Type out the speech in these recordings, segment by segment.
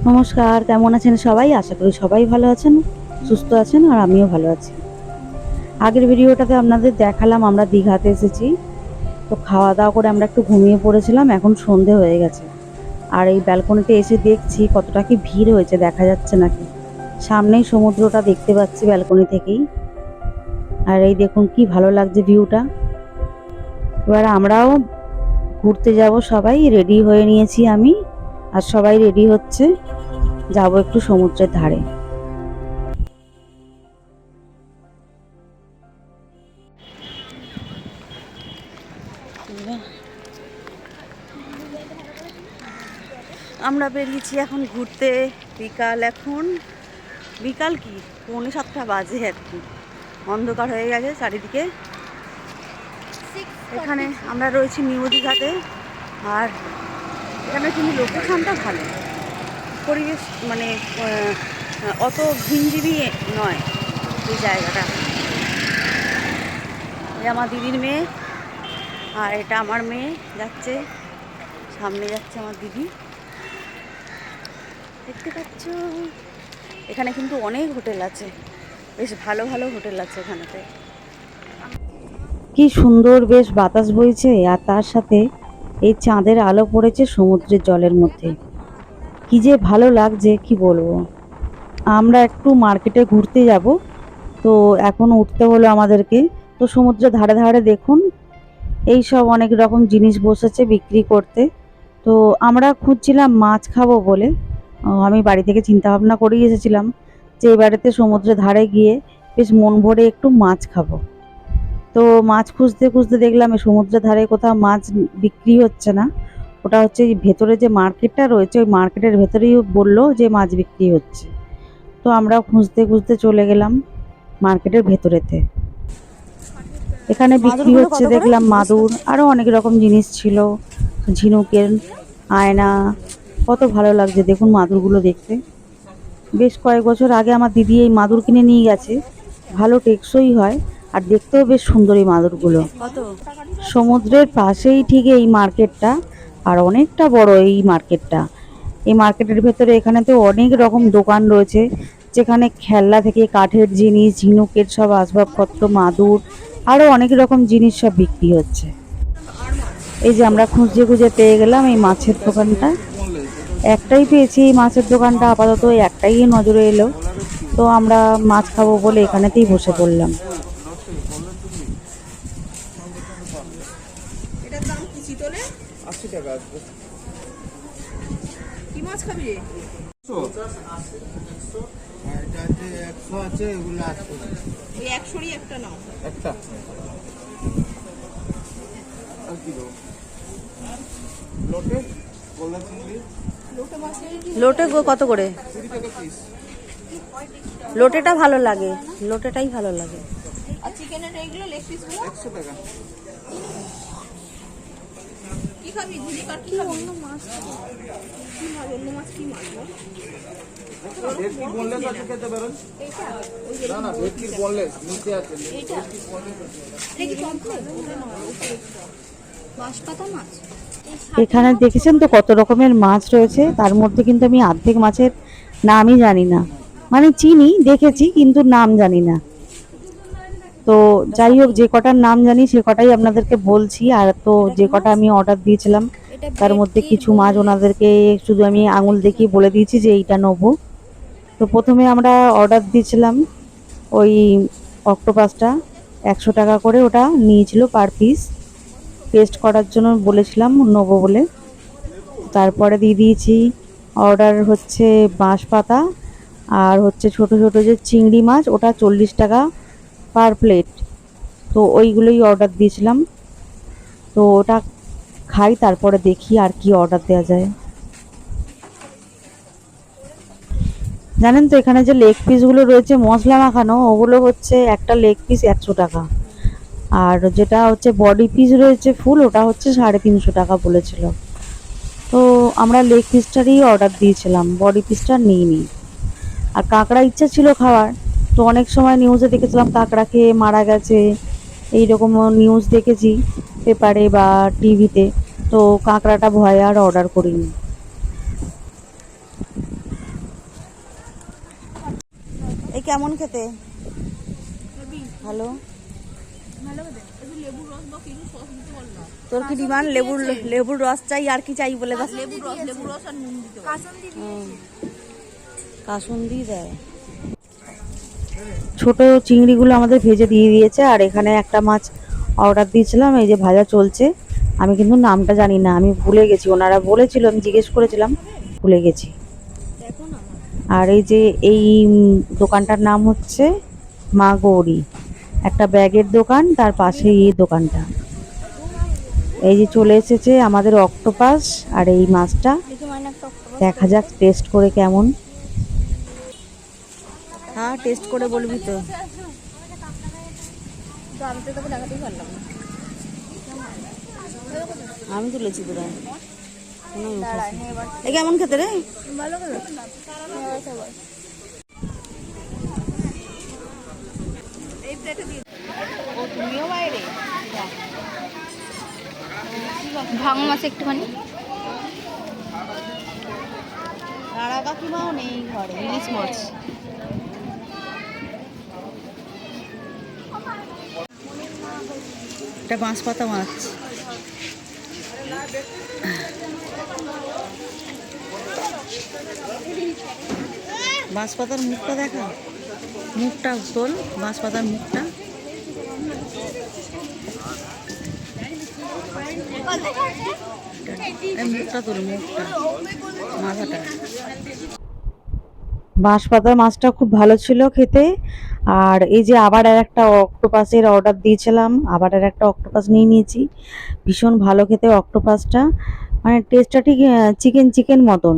নমস্কার, কেমন আছেন সবাই? আশা করি সবাই ভালো আছেন, সুস্থ আছেন আর আমিও ভালো আছি। আগের ভিডিওটাতে আপনাদের দেখালাম আমরা দীঘাতে এসেছি। তো খাওয়া-দাওয়া করে আমরা একটু ঘুমিয়ে পড়েছিলাম। এখন সন্ধে হয়ে গেছে। আর এই ব্যালকনিতে এসে দেখছি কতটা কি ভিড় হয়েছে দেখা যাচ্ছে নাকি। সামনেই সমুদ্রটা দেখতে পাচ্ছি ব্যালকনি থেকেই। আর এই দেখুন কি ভালো লাগছে ভিউটা। এবার আমরাও ঘুরতে যাব, সবাই রেডি হয়ে নিয়েছি আমি। আর সবাই রেডি হচ্ছে। যাব একটু সমুদ্রের ধারে। আমরা বেরিয়েছি এখন ঘুরতে। বিকাল কি 6:45 বাজে আর কি। অন্ধকার হয়ে গেছে চারিদিকে। এখানে আমরা রয়েছি নিউ দীঘাতে। আর এখানে কিন্তু লোকেশনটা ভালো, পরিবেশ মানে অত ঘিঞ্জিবি নয় এই জায়গাটা। এই আমার দিদির মেয়ে আর এটা আমার মেয়ে যাচ্ছে, সামনে যাচ্ছে আমার দিদি, দেখতে পাচ্ছ। এখানে কিন্তু অনেক হোটেল আছে, বেশ ভালো ভালো হোটেল আছে এখানেতে। কি সুন্দর বেশ বাতাস বইছে, আর তার সাথে এই চাঁদের আলো পড়েছে সমুদ্রের জলের মধ্যে। কি যে ভালো লাগছে কি বলবো। আমরা একটু মার্কেটে ঘুরতে যাব, তো এখন উঠতে হলো আমাদেরকে। তো সমুদ্রের ধারে ধারে দেখুন এই সব অনেক রকম জিনিস বসেছে বিক্রি করতে। তো আমরা খুঁজছিলাম মাছ খাবো বলে। আমি বাড়ি থেকে চিন্তা ভাবনা করেই এসেছিলাম যে এবারেতে সমুদ্রের ধারে গিয়ে বেশ মন ভরে একটু মাছ খাবো। তো মাছ খুঁজতে খুঁজতে দেখলাম এই সমুদ্রের ধারে কোথাও মাছ বিক্রি হচ্ছে না। ওটা হচ্ছে এই ভেতরে যে মার্কেটটা রয়েছে ওই মার্কেটের ভেতরেই বললো যে মাছ বিক্রি হচ্ছে। তো আমরা খুঁজতে খুঁজতে চলে গেলাম মার্কেটের ভেতরেতে। এখানে বিক্রি হচ্ছে দেখলাম মাদুর, আরও অনেক রকম জিনিস ছিল, ঝিনুকের আয়না। কত ভালো লাগছে দেখুন মাদুরগুলো দেখতে। বেশ কয়েক বছর আগে আমার দিদি এই মাদুর কিনে নিয়ে গেছে। ভালো টেকসই হয় আর দেখতেও বেশ সুন্দর এই মাদুরগুলো। সমুদ্রের পাশেই ঠিক এই মার্কেটটা, আর অনেকটা বড় এই মার্কেটটা। এই মার্কেটের ভেতরে এখানে তো অনেক রকম দোকান রয়েছে, যেখানে খেলনা থেকে কাঠের জিনিস, ঝিনুকের সব আসবাবপত্র, মাদুর, আরও অনেক রকম জিনিস সব বিক্রি হচ্ছে। এই যে আমরা খুঁজে খুঁজে পেয়ে গেলাম এই মাছের দোকানটা। একটাই পেয়েছি এই মাছের দোকানটা, আপাতত একটাই নজরে এলো। তো আমরা মাছ খাবো বলে এখানেতেই বসে পড়লাম। এটার দাম কি চিতলে? 80 টাকা আসবে। কি মাছ খাবি রে? 100 আর এটাতে 100 আছে, এগুলো 80। এই 100 একটা নাও। একটা আর কি দাও? লোটে গোলা চিংড়ি। লোটে মাছ লোটে কত করে? 20 টাকা পিস। লোটেটা ভালো লাগে, লোটেটাই ভালো লাগে। আর চিকেনের এইগুলো লেগ পিসগুলো 100 টাকা। কি খাবি? ঝিলি কাট কি অন্য মাছ? কি মাছ? অন্য মাছ কি মাছ? ভেটকি বোনলেস আছে, খেতে পারেন। এইটা না না, ভেটকি বোনলেস নিচে আছে। এইটা এটা কি পমফ্রেট? ওটা না, উপরে বাঁশপাতা মাছ। এখানে দেখেছেন তো কত রকমের মাছ রয়েছে, তার মধ্যে কিন্তু আমি অর্ধেক মাছের নামই জানি না। মানে চিনি, দেখেছি, কিন্তু নাম জানি না। তো যাই হোক, যে কটার নাম জানি সে কটাই আপনাদেরকে বলছি। আর তো যে কটা আমি অর্ডার দিয়েছিলাম তার মধ্যে কিছু মাছ ওনাদেরকে শুধু আমি আঙুল দেখিয়ে বলে দিয়েছি যে এইটা নেবো। তো প্রথমে আমরা অর্ডার দিয়েছিলাম ওই অক্টোপাসটা, 100 টাকা করে ওটা নিয়েছিল পার পিস। টেস্ট করার জন্য বলেছিলাম নেবো বলে। তারপরে দিয়ে দিয়েছি অর্ডার হচ্ছে বাঁশপাতা, আর হচ্ছে ছোট ছোট যে চিংড়ি মাছ, ওটা 40 টাকা পার প্লেট। তো ওইগুলোই অর্ডার দিয়েছিলাম। তো ওটা খাই, তারপরে দেখি আর কি অর্ডার দেওয়া যায়। জানেন তো এখানে যে লেগ পিসগুলো রয়েছে মশলা মাখানো, ওগুলো হচ্ছে একটা লেগ পিস 100 টাকা। আর যেটা হচ্ছে বডি পিস রয়েছে ফুল, ওটা হচ্ছে 350 টাকা বলেছিল। তো আমরা লেগ পিসটারই অর্ডার দিয়েছিলাম, বডি পিসটা নিইনি। আর কাঁকড়া ইচ্ছা ছিল খাওয়ার। তো অনেক সময় নিউজে দেখেছিলাম কাঁকড়া খেয়ে মারা গেছে, এইরকম নিউজ দেখেছি পেপারে বা টিভিতে। তো কাঁকড়াটা ভয়ে আর অর্ডার করিনি। এই কেমন খেতে? ভালো। তোর কি ডিমান্ড? লেবুর রস চাই, আর কি চাই বলে দাও। লেবুর রস আর নুন দিতে হবে। কাসুন্দি দেয়। ছোট চিংড়িগুলো আমাদের ভেজে দিয়ে দিয়েছে। আর এখানে একটা মাছ অর্ডার দিয়েছিলাম, এই যে ভাজা চলছে। আমি কিন্তু নামটা জানি না, আমি ভুলে গেছি। ওনারা বলেছিল, আমি জিজ্ঞেস করেছিলাম, ভুলে গেছি। আর এই যে এই দোকানটার নাম হচ্ছে মা গৌরী, একটা ব্যাগের দোকান, তার পাশেই এই দোকানটা। এই যে চলে এসেছে আমাদের অক্টোপাস আর এই মাছটা। দেখা যাক টেস্ট করে কেমন। হ্যাঁ, টেস্ট করে বলবি তো। আমি তুলেছি তোরা কেমন খেতে রে? ভালো করে এই প্লেটে দিয়ে ও তুমিও বাইরে ভাঙা মাছ একটুখানি। রাড়া কাকিমাও নেই ঘরে, ইলিশ মাছ। এটা বাঁশ পাতা মাছ। বাঁশ পাতার মুখটা দেখা, মুখটা তোল, বাঁশ পাতার মুখটা। মুখটা তোল, মুখটা, মাথাটা। বাঁশ পাতার মাছটা খুব ভালো ছিল খেতে। আর এই যে আবার আর একটা অক্টোপাসের অর্ডার দিয়েছিলাম, আবার আর একটা অক্টোপাস নিয়ে নিয়েছি। ভীষণ ভালো খেতে অক্টোপাসটা, মানে টেস্টটা ঠিক চিকেন চিকেন মতন।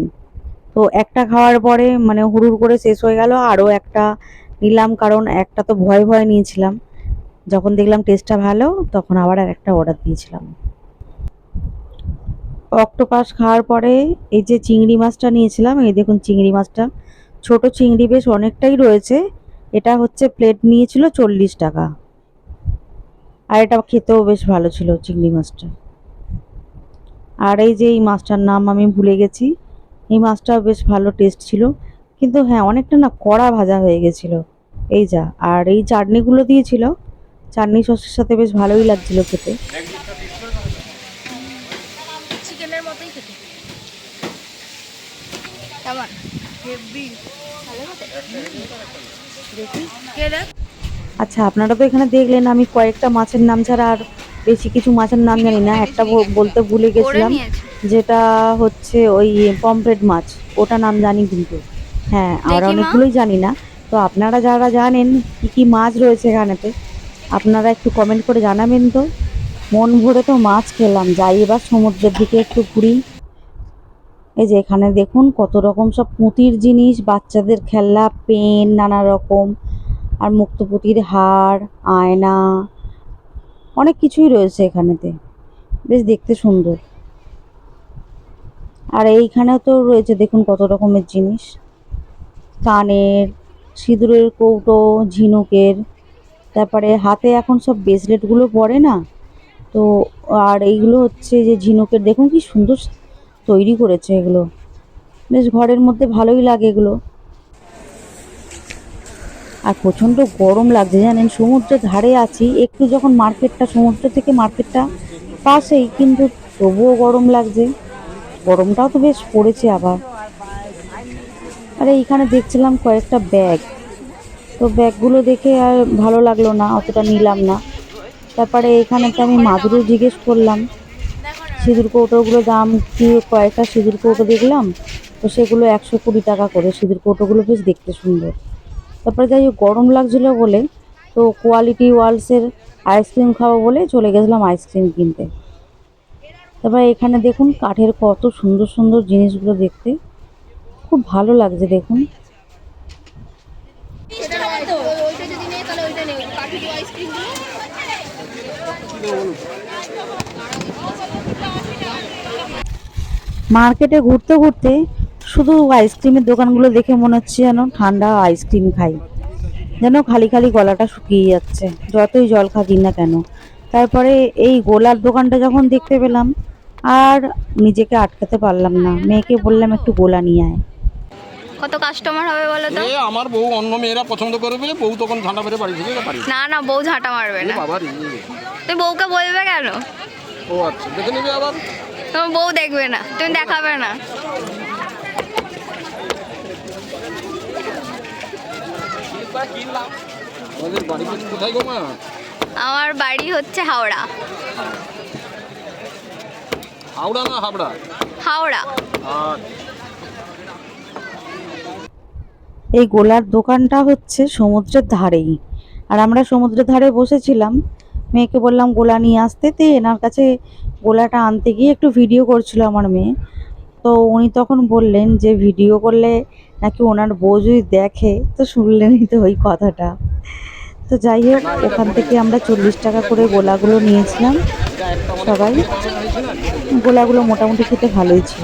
তো একটা খাওয়ার পরে মানে হুড়ুর করে শেষ হয়ে গেল, আরও একটা নিলাম, কারণ একটা তো ভয় ভয় নিয়েছিলাম। যখন দেখলাম টেস্টটা ভালো, তখন আবার আর একটা অর্ডার দিয়েছিলাম। অক্টোপাস খাওয়ার পরে এই যে চিংড়ি মাছটা নিয়েছিলাম, এই দেখুন চিংড়ি মাছটা, ছোট চিংড়ি বেশ অনেকটাই রয়েছে। এটা হচ্ছে প্লেট নিয়েছিল 40 টাকা। আর এটা খেতেও বেশ ভালো ছিল চিংড়ি মাছটা। আর এই যে এই মাছটার নাম আমি ভুলে গেছি, এই মাছটাও বেশ ভালো টেস্ট ছিল, কিন্তু হ্যাঁ অনেকটা না কড়া ভাজা হয়ে গেছিল। এই যা, আর এই চাটনিগুলো দিয়েছিল, চাটনি সসের সাথে বেশ ভালোই লাগছিল খেতে। চিকেনের মতোই খেতে কেমন হেভি ভালো খেতে। আচ্ছা, আপনারা তো এখানে দেখলেন আমি কয়েকটা মাছের নাম ছাড়া আর বেশি কিছু মাছের নাম জানি না। একটা বলতে ভুলে গেছিলাম, যেটা হচ্ছে ওই পমফ্রেট মাছ, ওটা নাম জানি কিন্তু। হ্যাঁ, আর অনেকগুলোই জানি না। তো আপনারা যারা জানেন কি কি মাছ রয়েছে এখানেতে, আপনারা একটু কমেন্ট করে জানাবেন তো। মন ভরে তো মাছ খেলাম, যাই এবার সমুদ্রের দিকে একটু ঘুরি। এই যে এখানে দেখুন কত রকম সব পুঁতির জিনিস, বাচ্চাদের খেলনা, পেন, নানা রকম, আর মুক্তপুতির হার, আয়না, অনেক কিছুই রয়েছে এখানেতে, বেশ দেখতে সুন্দর। আর এইখানেও তো রয়েছে দেখুন কত রকমের জিনিস, কানের, সিঁদুরের কৌটো, ঝিনুকের, তারপরে হাতে এখন সব ব্রেসলেটগুলো পরে না তো। আর এইগুলো হচ্ছে যে ঝিনুকের, দেখুন কি সুন্দর তৈরি করেছে এগুলো, বেশ ঘরের মধ্যে ভালোই লাগে এগুলো। আর প্রচণ্ড গরম লাগছে জানেন, সমুদ্রের ধারে আছি, একটু যখন মার্কেটটা, সমুদ্র থেকে মার্কেটটা পাশেই, কিন্তু তবুও গরম লাগছে। গরমটাও তো বেশ পড়েছে আবার। আরে এইখানে দেখছিলাম কয়েকটা ব্যাগ, তো ব্যাগগুলো দেখে আর ভালো লাগলো না, অতটা নিলাম না। তারপরে এখানেতে আমি মাদুরও জিজ্ঞেস করলাম, সিঁদুর কৌটোগুলো দাম কি, কয়েকটা সিঁদুর কৌটো দেখলাম, তো সেগুলো 120 টাকা করে। সিঁদুর কৌটোগুলো বেশ দেখতে সুন্দর। তারপরে যাই হোক, গরম লাগছিল বলে তো কোয়ালিটি ওয়ার্ল্ডসের আইসক্রিম খাবো বলে চলে গেছিলাম আইসক্রিম কিনতে। তারপরে এখানে দেখুন কাঠের কত সুন্দর সুন্দর জিনিসগুলো, দেখতে খুব ভালো লাগছে দেখুন। মার্কেটে ঘুরতে ঘুরতে শুধু আইসক্রিমের দোকানগুলো দেখে মনে হচ্ছে যেন ঠান্ডা আইসক্রিম খাই, যেন খালি খালি গলাটা শুকিয়ে যাচ্ছে যতই জল খাবি না কেন। তারপরে এই গোলার দোকানটা যখন দেখতে পেলাম, আর নিজেকে আটকাতে পারলাম না, মেয়েকে বললাম একটু গোলা নিয়ে আয়। কত কাস্টমার হবে বলো তো? এ আমার বউ অন্য মেয়েরা পছন্দ করবে, বউ তখন ঝাঁটা মেরে বাড়ি থেকে পারি। না না, বউ ঝাঁটা মারবে না। বাবা রে, তুমি বউকে বলবে কেন? ও আচ্ছা, দেখে নেবে আবার। তোমার বউ দেখবে না, তুমি দেখাবে না। আমাদের বাড়ি কোথায় গো মা? আমার বাড়ি হচ্ছে হাওড়া। হাওড়া না হাবড়া? হাওড়া। আর এই গোলার দোকানটা হচ্ছে সমুদ্রের ধারেই, আর আমরা সমুদ্রের ধারে বসেছিলাম। মেয়েকে বললাম গোলা নিয়ে আসতে, তো এনার কাছে গোলাটা আনতে গিয়ে একটু ভিডিও করছিল আমার মেয়ে। তো উনি তখন বললেন যে ভিডিও করলে নাকি ওনার বউ যদি দেখে, তো শুনলেনই তো ওই কথাটা। তো যাই হোক, ওখান থেকে আমরা 40 টাকা করে গোলাগুলো নিয়েছিলাম সবাই। গোলাগুলো মোটামুটি খেতে ভালোই ছিল।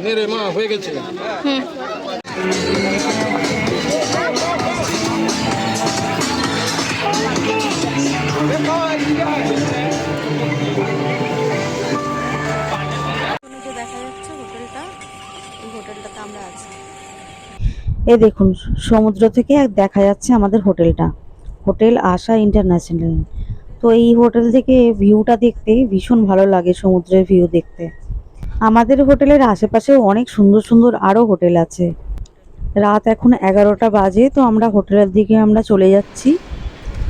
নে রে মা, হয়ে গেছে। হুম। যে দেখা যাচ্ছে হোটেলটা, এই হোটেলটাতে আমরা আছি। এই দেখুন, সমুদ্র থেকে দেখা যাচ্ছে আমাদের হোটেলটা, হোটেল আশা ইন্টারন্যাশনাল। তো এই হোটেল থেকে ভিউটা দেখতে ভীষণ ভালো লাগে, সমুদ্রের ভিউ দেখতে। আমাদের হোটেলের আশেপাশেও অনেক সুন্দর সুন্দর আরও হোটেল আছে। রাত এখন 11টা বাজে, তো আমরা হোটেলের দিকে আমরা চলে যাচ্ছি।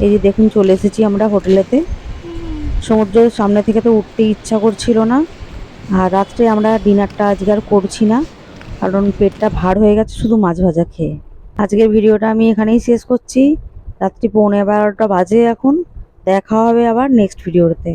এই যে দেখুন, চলে এসেছি আমরা হোটেলেতে। সমুদ্রের সামনে থেকে তো উঠতে ইচ্ছা করছিল না, আর রাত্রে আমরা ডিনারটা আজকে আর করছি না, কারণ পেটটা ভার হয়ে গেছে শুধু মাছ ভাজা খেয়ে। আজকের ভিডিওটা আমি এখানেই শেষ করছি। রাত্রি 11:15 বাজে এখন। দেখা হবে আবার নেক্সট ভিডিওতে।